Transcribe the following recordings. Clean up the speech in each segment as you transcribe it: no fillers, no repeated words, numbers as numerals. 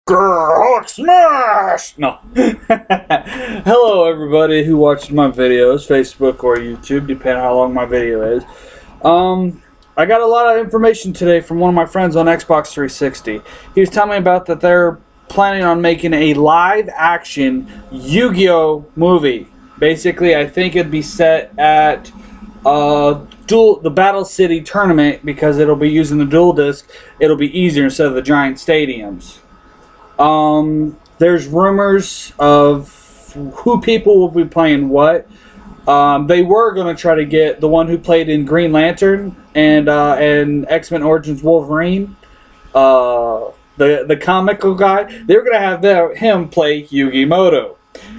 Hulk smash! No. Hello, everybody who watches my videos, Facebook or YouTube, depending on how long my video is. I got a lot of information today from one of my friends on Xbox 360. He was telling me about that they're planning on making a live-action Yu-Gi-Oh movie. Basically, I think it'd be set at the Battle City tournament because it'll be using the dual disc. It'll be easier instead of the giant stadiums. There's rumors of who people will be playing what. They were going to try to get the one who played in Green Lantern and X-Men Origins Wolverine, the comical guy. They were going to have him play Yugimoto.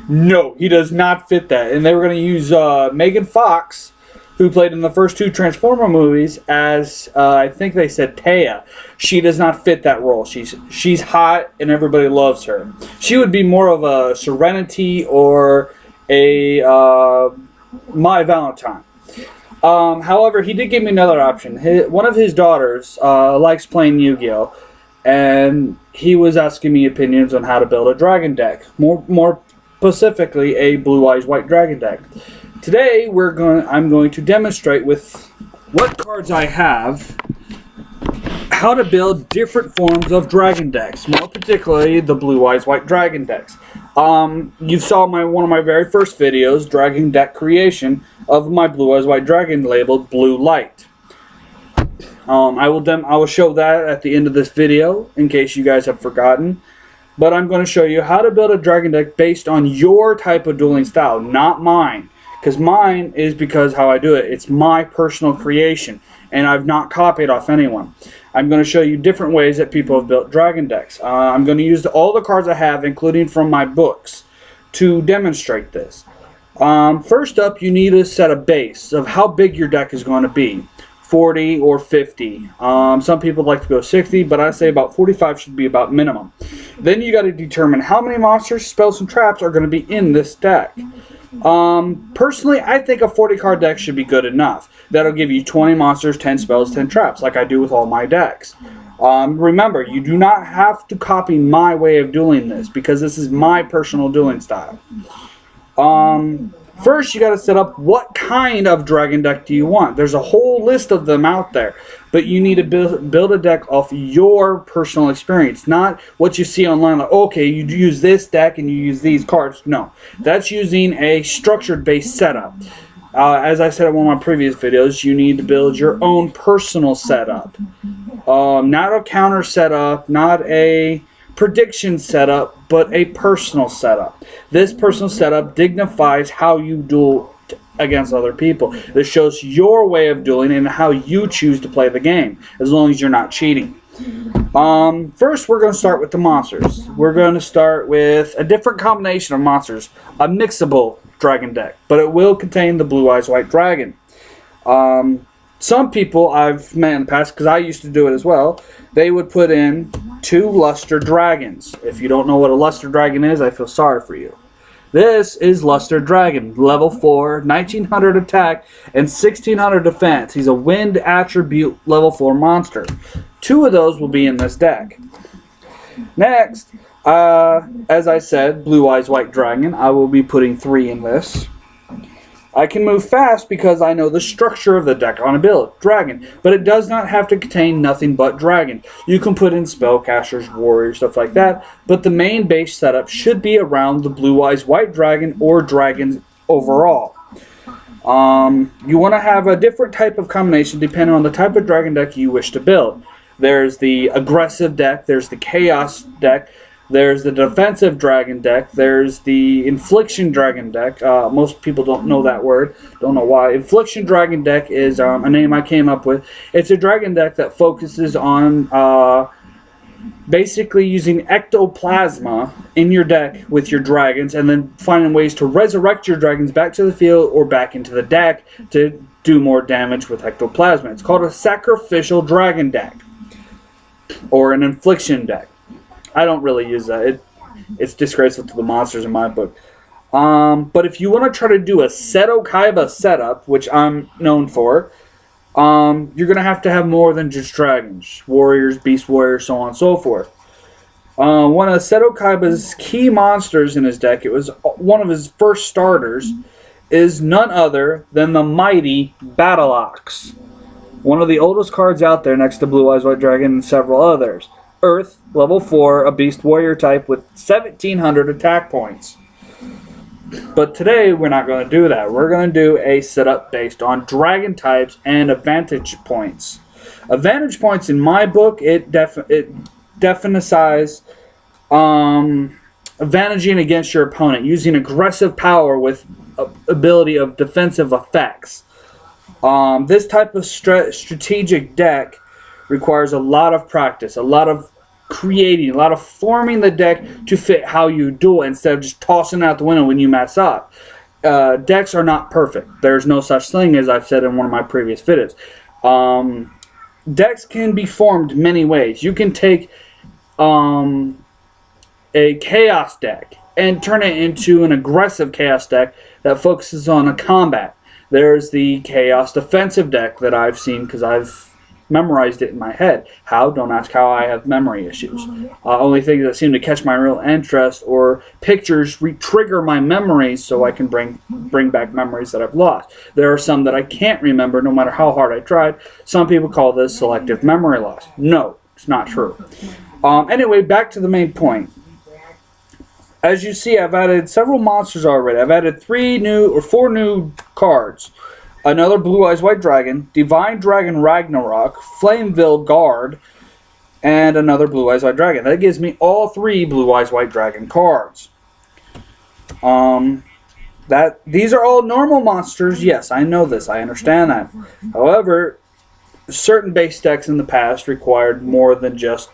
No, he does not fit that. And they were going to use Megan Fox, who played in the first two Transformer movies, as I think they said Taya. She does not fit that role. She's hot and everybody loves her. She would be more of a Serenity or a My Valentine. However, he did give me another option. One of his daughters likes playing Yu-Gi-Oh! And he was asking me opinions on how to build a dragon deck. More specifically, a Blue Eyes White Dragon deck. Today, I'm going to demonstrate with what cards I have how to build different forms of dragon decks, more particularly the Blue Eyes White Dragon decks. You saw one of my very first videos, Dragon Deck Creation, of my Blue Eyes White Dragon labeled Blue Light. I will show that at the end of this video in case you guys have forgotten. But I'm going to show you how to build a dragon deck based on your type of dueling style, not mine. Because mine is how I do it. It's my personal creation. And I've not copied off anyone. I'm going to show you different ways that people have built dragon decks. I'm going to use all the cards I have, including from my books, to demonstrate this. First up, you need to set a base of how big your deck is going to be. 40 or 50. Some people like to go 60, but I say about 45 should be about minimum. Then you got to determine how many monsters, spells, and traps are going to be in this deck. Personally, I think a 40 card deck should be good enough. That'll give you 20 monsters, 10 spells, 10 traps, like I do with all my decks. Remember, you do not have to copy my way of doing this, because this is my personal dueling style. First, you got to set up what kind of dragon deck do you want. There's a whole list of them out there, but you need to build a deck off your personal experience, not what you see online. Like, okay, you use this deck and you use these cards. No, that's using a structured-based setup. As I said in one of my previous videos, you need to build your own personal setup, not a counter setup, not a prediction setup, but a personal setup. This personal setup dignifies how you duel against other people. This shows your way of dueling and how you choose to play the game, as long as you're not cheating. First, we're going to start with the monsters. We're going to start with a different combination of monsters, a mixable dragon deck, but it will contain the Blue Eyes White Dragon. Some people I've met in the past, because I used to do it as well, they would put in 2 Luster Dragons. If you don't know what a Luster Dragon is, I feel sorry for you. This is Luster Dragon, level 4, 1900 attack, and 1600 defense. He's a wind attribute level 4 monster. 2 of those will be in this deck. Next, as I said, Blue Eyes White Dragon. I will be putting 3 in this. I can move fast because I know the structure of the deck on a build, dragon, but it does not have to contain nothing but dragon. You can put in spellcasters, warriors, stuff like that, but the main base setup should be around the Blue Eyes White Dragon or dragons overall. You want to have a different type of combination depending on the type of dragon deck you wish to build. There's the aggressive deck, there's the chaos deck, there's the defensive dragon deck. There's the infliction dragon deck. Most people don't know that word. Don't know why. Infliction dragon deck is a name I came up with. It's a dragon deck that focuses on basically using ectoplasma in your deck with your dragons and then finding ways to resurrect your dragons back to the field or back into the deck to do more damage with ectoplasma. It's called a sacrificial dragon deck or an infliction deck. I don't really use that. It's disgraceful to the monsters in my book. But if you want to try to do a Seto Kaiba setup, which I'm known for, you're going to have more than just dragons. Warriors, beast warriors, so on and so forth. One of Seto Kaiba's key monsters in his deck, it was one of his first starters, is none other than the mighty Battle Ox. One of the oldest cards out there next to Blue Eyes White Dragon and several others. Earth, level 4, a beast warrior type with 1700 attack points. But today we're not going to do that. We're going to do a setup based on dragon types and advantage points. Advantage points in my book, it definites advantaging against your opponent, using aggressive power with ability of defensive effects. This type of strategic deck requires a lot of practice, a lot of creating, a lot of forming the deck to fit how you do it instead of just tossing it out the window when you mess up. Decks are not perfect. There's no such thing, as I've said in one of my previous videos. Decks can be formed many ways. You can take a chaos deck and turn it into an aggressive chaos deck that focuses on a combat. There's the chaos defensive deck that I've seen because I've memorized it in my head. How? Don't ask how. I have memory issues. Only things that seem to catch my real interest or pictures re-trigger my memories so I can bring back memories that I've lost. There are some that I can't remember no matter how hard I tried. Some people call this selective memory loss. No, it's not true. Anyway, back to the main point. As you see, I've added several monsters already. I've added 4 new cards. Another Blue Eyes White Dragon, Divine Dragon Ragnarok, Flameville Guard, and another Blue Eyes White Dragon. That gives me all 3 Blue Eyes White Dragon cards. These are all normal monsters. Yes, I know this. I understand that. However, certain base decks in the past required more than just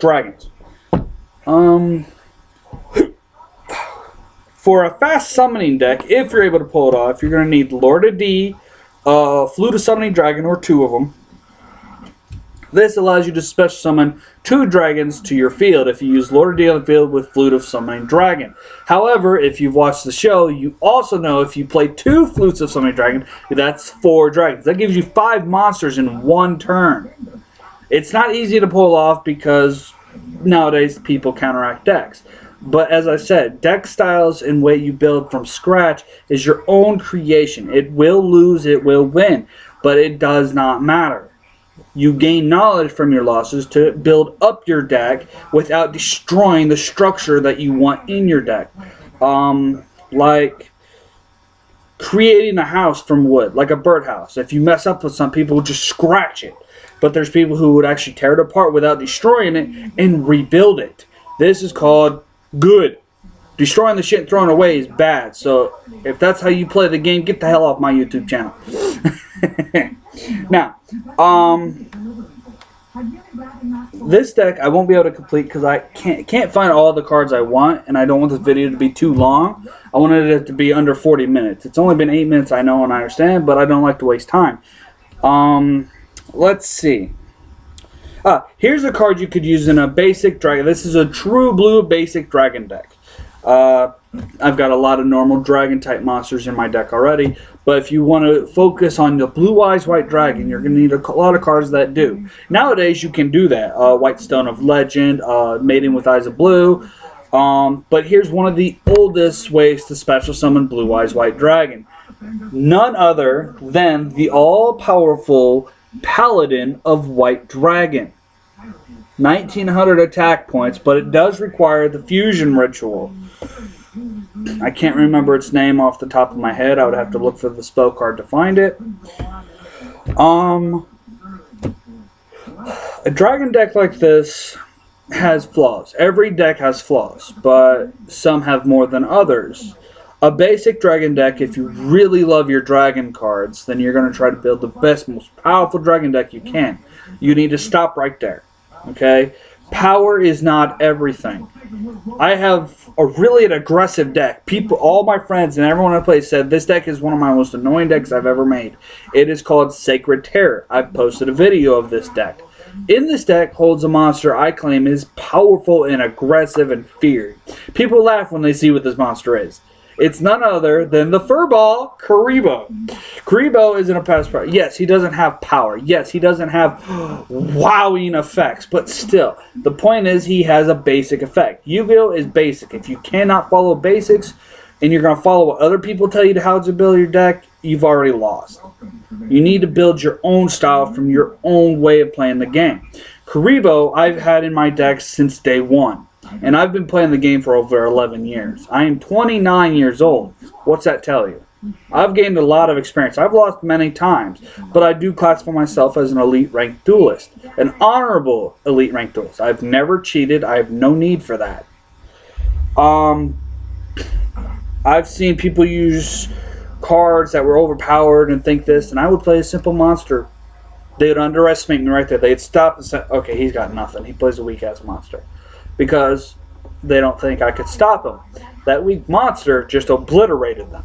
dragons. For a fast summoning deck, if you're able to pull it off, you're going to need Lord of D, Flute of Summoning Dragon, or 2 of them. This allows you to special summon 2 dragons to your field if you use Lord of D on the field with Flute of Summoning Dragon. However, if you've watched the show, you also know if you play 2 Flutes of Summoning Dragon, that's 4 dragons. That gives you 5 monsters in 1 turn. It's not easy to pull off because nowadays people counteract decks. But as I said, deck styles and way you build from scratch is your own creation. It will lose, it will win, but it does not matter. You gain knowledge from your losses to build up your deck without destroying the structure that you want in your deck. Like creating a house from wood, like a birdhouse. If you mess up with some people, just scratch it. But there's people who would actually tear it apart without destroying it and rebuild it. This is called good. Destroying the shit and throwing it away is bad. So if that's how you play the game, get the hell off my YouTube channel. Now, this deck I won't be able to complete because I can't find all the cards I want, and I don't want this video to be too long. I wanted it to be under 40 minutes. It's only been 8 minutes, I know and I understand, but I don't like to waste time. Let's see. Here's a card you could use in a basic dragon. This is a true blue basic dragon deck. I've got a lot of normal dragon type monsters in my deck already, but if you want to focus on the Blue Eyes White Dragon, you're going to need a lot of cards that do. Nowadays you can do that. White Stone of Legend, Maiden with Eyes of Blue, but here's one of the oldest ways to special summon Blue Eyes White Dragon. None other than the all-powerful Paladin of White Dragon. 1900 attack points, but it does require the fusion ritual. I can't remember its name off the top of my head. I would have to look for the spell card to find it. A dragon deck like this has flaws. Every deck has flaws, but some have more than others. A basic dragon deck, if you really love your dragon cards, then you're going to try to build the best, most powerful dragon deck you can. You need to stop right there. Okay? Power is not everything. I have a really aggressive deck. People, all my friends and everyone I play said this deck is one of my most annoying decks I've ever made. It is called Sacred Terror. I've posted a video of this deck. In this deck holds a monster I claim is powerful and aggressive and feared. People laugh when they see what this monster is. It's none other than the furball, Karibo. Karibo isn't a past part. Yes, he doesn't have power. Yes, he doesn't have wowing effects. But still, the point is he has a basic effect. Yu-Gi-Oh! Is basic. If you cannot follow basics and you're going to follow what other people tell you how to build your deck, you've already lost. You need to build your own style from your own way of playing the game. Karibo I've had in my deck since day one. And I've been playing the game for over 11 years. I am 29 years old. What's that tell you? I've gained a lot of experience. I've lost many times. But I do classify myself as an elite ranked duelist. An honorable elite ranked duelist. I've never cheated. I have no need for that. I've seen people use cards that were overpowered and think this. And I would play a simple monster. They would underestimate me right there. They'd stop and say, okay, he's got nothing. He plays a weak-ass monster. Because they don't think I could stop him. That weak monster just obliterated them.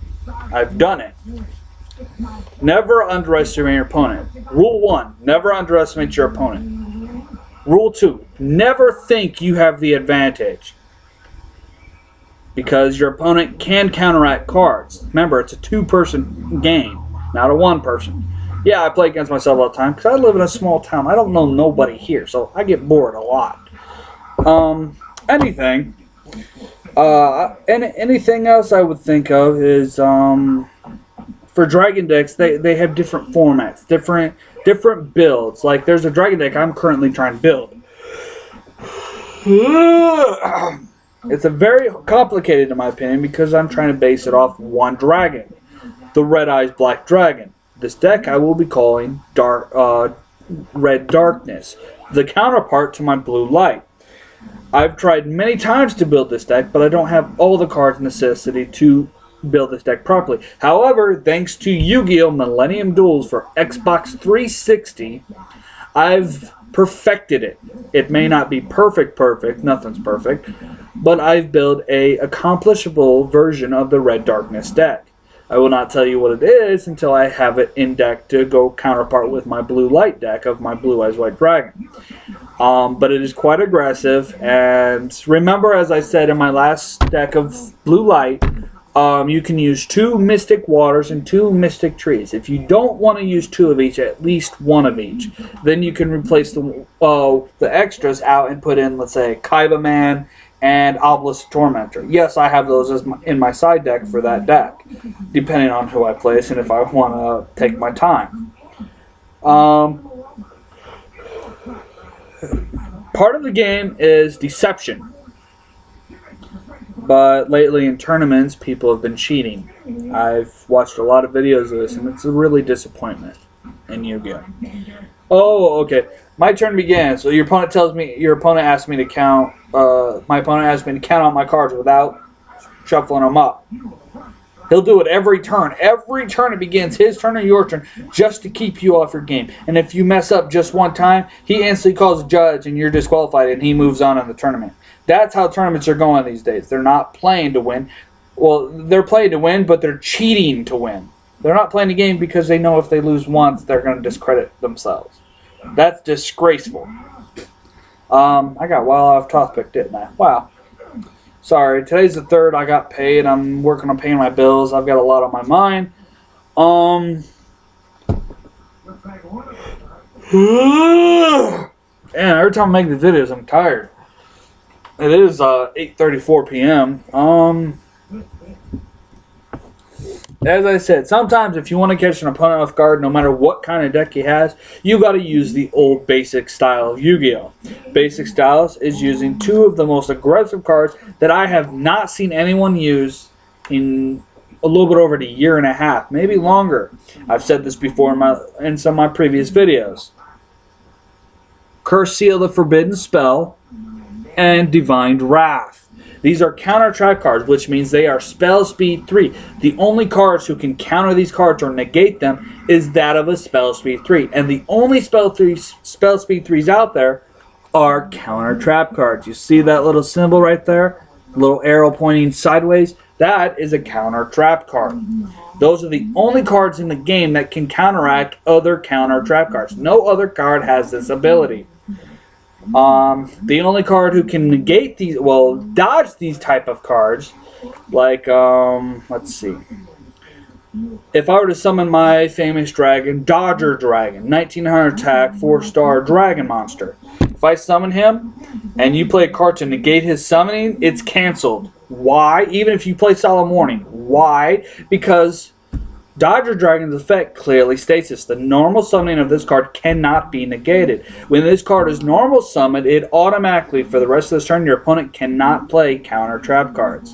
I've done it. Never underestimate your opponent. Rule 1, never underestimate your opponent. Rule 2, never think you have the advantage. Because your opponent can counteract cards. Remember, it's a two-person game, not a one-person. Yeah, I play against myself all the time because I live in a small town. I don't know nobody here, so I get bored a lot. Anything else I would think of is, for Dragon decks, they have different formats, different builds. Like, there's a Dragon deck I'm currently trying to build. It's a very complicated, in my opinion, because I'm trying to base it off one dragon, the Red Eyes Black Dragon. This deck I will be calling Red Darkness, the counterpart to my Blue Light. I've tried many times to build this deck, but I don't have all the cards necessity to build this deck properly. However, thanks to Yu-Gi-Oh! Millennium Duels for Xbox 360, I've perfected it. It may not be perfect, nothing's perfect, but I've built a accomplishable version of the Red Darkness deck. I will not tell you what it is until I have it in deck to go counterpart with my Blue Light deck of my Blue Eyes White Dragon. But it is quite aggressive, and remember, as I said in my last deck of Blue Light, you can use 2 Mystic Waters and 2 Mystic Trees. If you don't want to use 2 of each, at least 1 of each. Then you can replace the extras out and put in, let's say, Kaiba Man and Obelisk Tormentor. Yes, I have those in my side deck for that deck, depending on who I place and if I want to take my time. Part of the game is deception. But lately in tournaments, people have been cheating. I've watched a lot of videos of this, and it's a really disappointment in Yu-Gi-Oh! Oh, okay. My turn began. So your opponent asked me to count. My opponent asked me to count out my cards without shuffling them up. He'll do it every turn. Every turn it begins, his turn or your turn, just to keep you off your game. And if you mess up just one time, he instantly calls a judge and you're disqualified and he moves on in the tournament. That's how tournaments are going these days. They're not playing to win. Well, they're playing to win, but they're cheating to win. They're not playing the game because they know if they lose once, they're going to discredit themselves. That's disgraceful. I got well off topic, didn't I? Wow. Sorry, today's the 3rd. I got paid. I'm working on paying my bills. I've got a lot on my mind. And every time I make the videos, I'm tired. It is 8:34 p.m. As I said, sometimes if you want to catch an opponent off guard, no matter what kind of deck he has, you got to use the old basic style of Yu-Gi-Oh! Basic styles is using 2 of the most aggressive cards that I have not seen anyone use in a little bit over a year and a half, maybe longer. I've said this before in some of my previous videos. Curse Seal the Forbidden Spell and Divine Wrath. These are counter trap cards, which means they are spell speed 3. The only cards who can counter these cards or negate them is that of a spell speed 3. And the only spell speed 3s out there are counter trap cards. You see that little symbol right there? Little arrow pointing sideways? That is a counter trap card. Those are the only cards in the game that can counteract other counter trap cards. No other card has this ability. The only card who can negate these, dodge these type of cards Like, let's see. If I were to summon my famous dragon, Dodger Dragon, 1900 attack, 4-star dragon monster. If I summon him, and you play a card to negate his summoning, it's canceled. Why? Even if you play Solemn Warning. Why? Because Dodger Dragon's effect clearly states this. The normal summoning of this card cannot be negated. When this card is normal summoned, it automatically, for the rest of this turn, your opponent cannot play counter trap cards.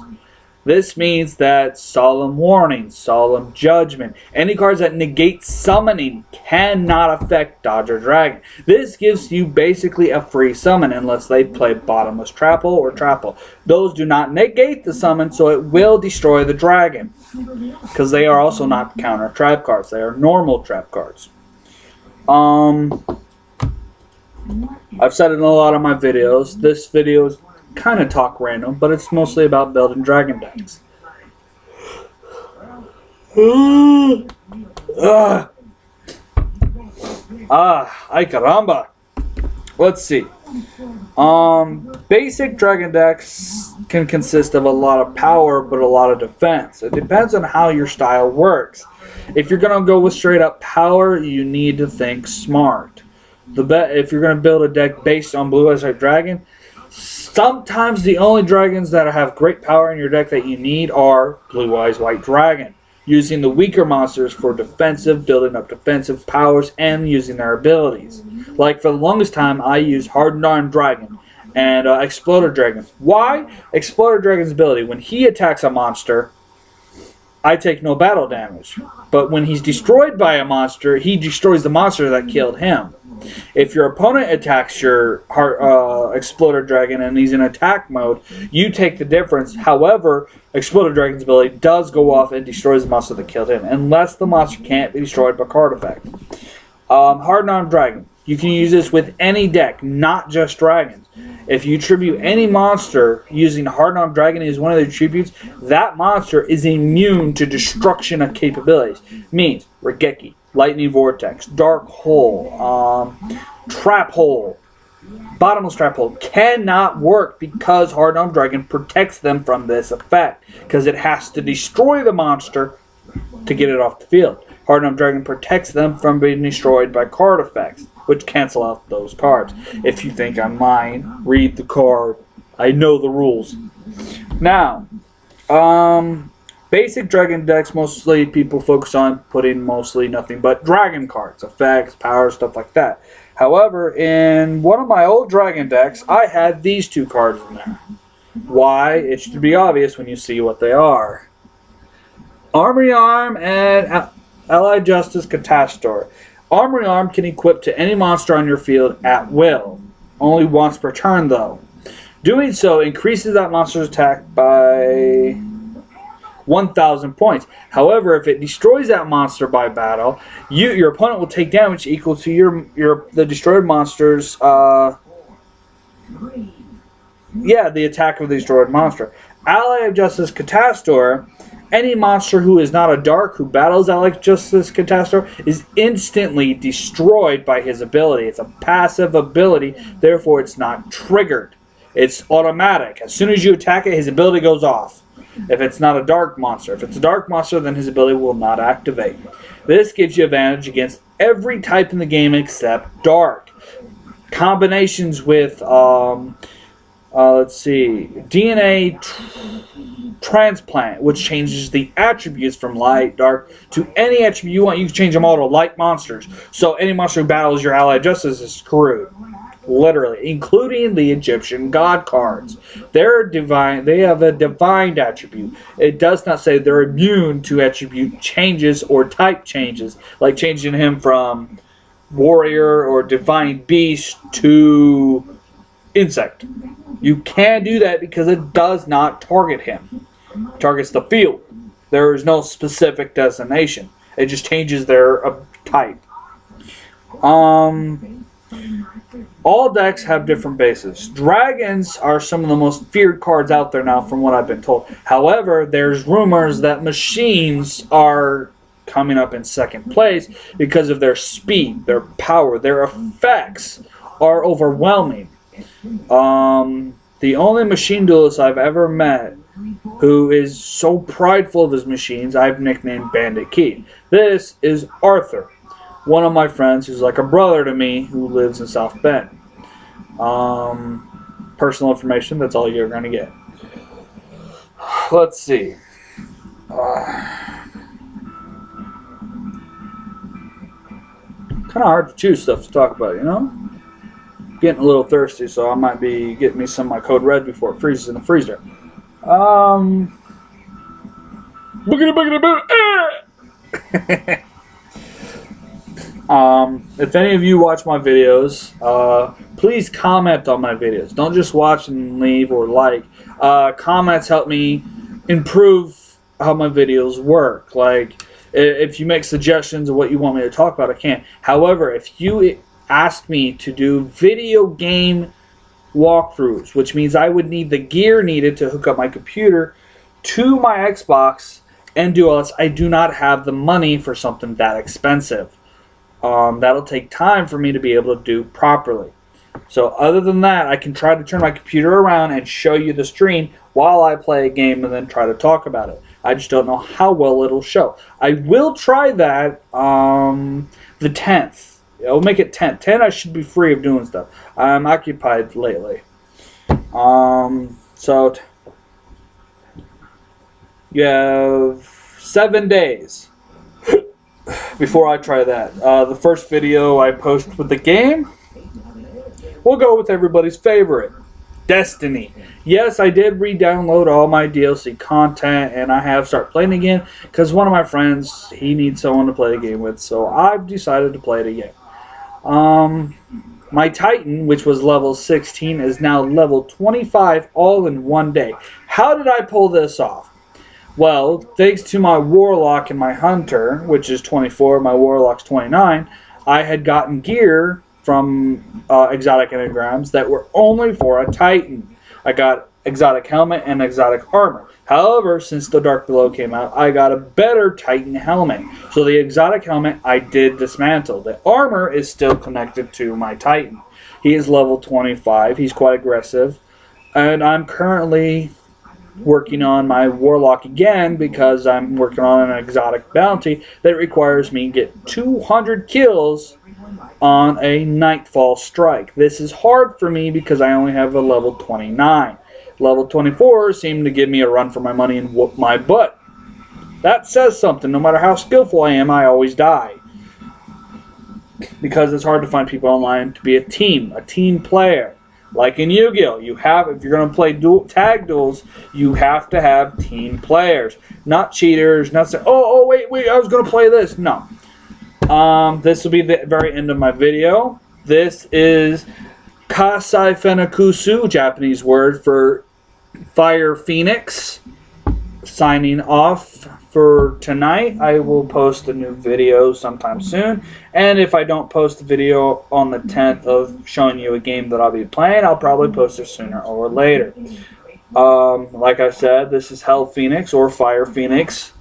This means that Solemn Warning, Solemn Judgment, any cards that negate summoning cannot affect Dodger Dragon. This gives you basically a free summon unless they play Bottomless Trapple or Trapple. Those do not negate the summon, so it will destroy the dragon. Because they are also not counter trap cards. They are normal trap cards. I've said it in a lot of my videos. This video is kind of talk random, but it's mostly about building dragon decks. Ay caramba. Let's see. Basic dragon decks can consist of a lot of power, but a lot of defense. It depends on how your style works. If you're gonna go with straight up power, you need to think smart. If you're gonna build a deck based on Blue Eyes White Dragon, sometimes the only dragons that have great power in your deck that you need are Blue Eyes White Dragon. Using the weaker monsters for defensive, building up defensive powers, and using their abilities. Like for the longest time, I used Hardened Arm Dragon and Exploder Dragon. Why? Exploder Dragon's ability, when he attacks a monster, I take no battle damage. But when he's destroyed by a monster, he destroys the monster that killed him. If your opponent attacks your Exploder Dragon and he's in attack mode, you take the difference. However, Exploder Dragon's ability does go off and destroys the monster that killed him, unless the monster can't be destroyed by card effect. Hardened Arm Dragon. You can use this with any deck, not just dragons. If you tribute any monster using Hardened Arm Dragon as one of their tributes, that monster is immune to destruction of capabilities. Means Regeki, Lightning Vortex, Dark Hole, Trap Hole, Bottomless Trap Hole cannot work because Hardened Arm Dragon protects them from this effect. Because it has to destroy the monster to get it off the field. Hardened Arm Dragon protects them from being destroyed by card effects, which cancel out those cards. If you think I'm lying, read the card. I know the rules. Now, basic dragon decks, mostly people focus on putting mostly nothing but dragon cards, effects, power, stuff like that. However, in one of my old dragon decks, I had these two cards in there. Why? It should be obvious when you see what they are. Armory Arm and Allied Justice Catastor. Armory Arm can equip to any monster on your field at will. Only once per turn, though. Doing so increases that monster's attack by 1,000 points. However, if it destroys that monster by battle, your opponent will take damage equal to the destroyed monster's the attack of the destroyed monster. Ally of Justice Catastor. Any monster who is not a dark who battles Allied Justice Catastor is instantly destroyed by his ability. It's a passive ability, therefore it's not triggered. It's automatic. As soon as you attack it, his ability goes off. If it's not a dark monster. If it's a dark monster, then his ability will not activate. This gives you advantage against every type in the game except dark. Combinations with, let's see, DNA Transplant, which changes the attributes from light, dark, to any attribute you want. You can change them all to light monsters. So any monster who battles your Allied Justice is screwed. Literally. Including the Egyptian God cards. They're divine. They have a divine attribute. It does not say they're immune to attribute changes or type changes. Like changing him from warrior or divine beast to insect. You can't do that because it does not target him. It targets the field. There is no specific designation. It just changes their type. All decks have different bases. Dragons are some of the most feared cards out there now from what I've been told. However, there's rumors that machines are coming up in second place because of their speed, their power, their effects are overwhelming. The only machine duelist I've ever met who is so prideful of his machines, I've nicknamed Bandit Keith. This is Arthur, one of my friends who's like a brother to me who lives in South Bend. Personal information, that's all you're going to get. Let's see. Kind of hard to choose stuff to talk about, you know? Getting a little thirsty, so I might be getting me some of my Code Red before it freezes in the freezer. Boogity boogity boo! If any of you watch my videos, please comment on my videos. Don't just watch and leave or like. Comments help me improve how my videos work. Like, if you make suggestions of what you want me to talk about, I can. However, if you ask me to do video game walkthroughs, which means I would need the gear needed to hook up my computer to my Xbox and do all this, I do not have the money for something that expensive. That'll take time for me to be able to do properly. So other than that, I can try to turn my computer around and show you the stream while I play a game and then try to talk about it. I just don't know how well it'll show. I will try that the 10th. I'll make it 10. 10 I should be free of doing stuff. I'm occupied lately. So you have 7 days before I try that. The first video I post with the game, we'll go with everybody's favorite, Destiny. Yes, I did re-download all my DLC content, and I have started playing again because one of my friends, he needs someone to play the game with, so I've decided to play it again. My Titan, which was level 16, is now level 25 all in one day. How did I pull this off? Well, thanks to my Warlock and my Hunter, which is 24, my Warlock's 29, I had gotten gear from Exotic Engrams that were only for a Titan. I got exotic helmet and exotic armor. However, since the Dark Below came out, I got a better Titan helmet. So the exotic helmet I did dismantle. The armor is still connected to my Titan. He is level 25. He's quite aggressive. And I'm currently working on my Warlock again because I'm working on an exotic bounty that requires me to get 200 kills on a Nightfall strike. This is hard for me because I only have a level 29. Level 24 seemed to give me a run for my money and whoop my butt. That says something. No matter how skillful I am, I always die. Because it's hard to find people online to be a team player. Like in Yu-Gi-Oh! If you're going to play tag duels, you have to have team players. Not cheaters, not saying, wait, I was going to play this. No. This will be the very end of my video. This is Kasai Fenakusu, Japanese word for Fire Phoenix. Signing off for tonight. I will post a new video sometime soon. And if I don't post a video on the 10th of showing you a game that I'll be playing, I'll probably post it sooner or later. Like I said, this is Hell Phoenix or Fire Phoenix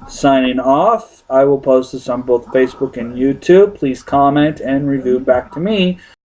signing off. I will post this on both Facebook and YouTube. Please comment and review back to me